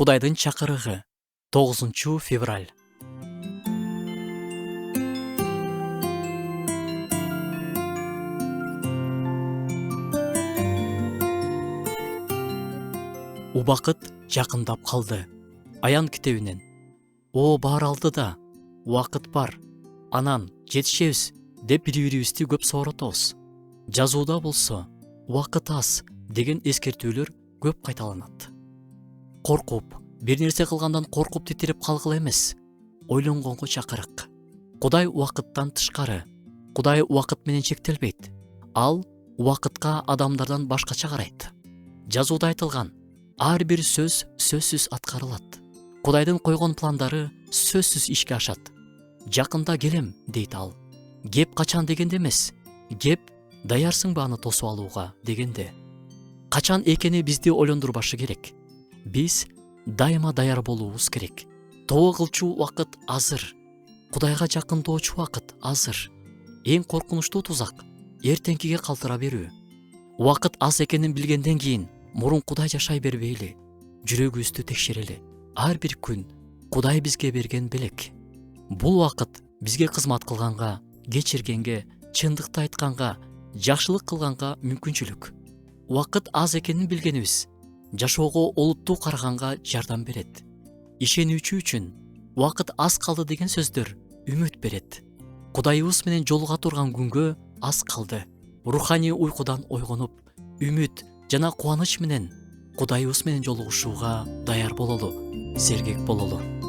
Кудайдын чакырыгы 9 февраль. Убакыт жакындап калды. Аян китебинен. О бар алдыда, убакыт бар. Анан жетишебиз деп бири-бирибизди көп сооротобуз. Жазууда болсо, убакыт аз деген эскертүүлөр көп кайталанат. Коркуп, бир нерсе кылгандан коркуп титиреп калгыла эмес. Ойлонгонго чакырык. Кудай убакыттан тышкары. Кудай убакыт менен чектелбейт. Ал убакытка адамдардан башкача карайт. Жазууда айтылган ар бир сөз сөзсүз аткарылат. Кудайдын койгон пландары сөзсүз ишке ашат. Жакында келем, дейт ал. Кеп качан дегенде эмес, кеп даярсыңбы аны тосуп алууга дегенде. Качан экени бизди ойлондурбашы керек. Биз дайыма даяр болуубуз керек. Тобо кылчу убакыт азыр. Кудайга жакындоочу убакыт азыр. Эң коркунучтуу тузак эртеңкиге калтыра берүү. Убакыт аз экенин билгенден кийин мурун Кудай жашай бербейли. Жүрөгүбүздү текшерели. Ар бир күн Кудай бизге берген белек. Бул убакыт бизге кызмат кылганга, кечиргенге, чындыкты айтканга, жакшылык кылганга мүмкүнчүлүк. Убакыт аз экенин билгенибиз жашоого олуттуу караганга жардам берет. Ишенүүчү үчүн убакыт аз калды деген сөздөр үмүт берет. Кудайыбыз менен жолуга турган күнгө аз калды. Руханий уйкудан ойгонуп, үмүт жана кубаныч менен Кудайыбыз менен жолугушууга даяр бололу, сергек бололу.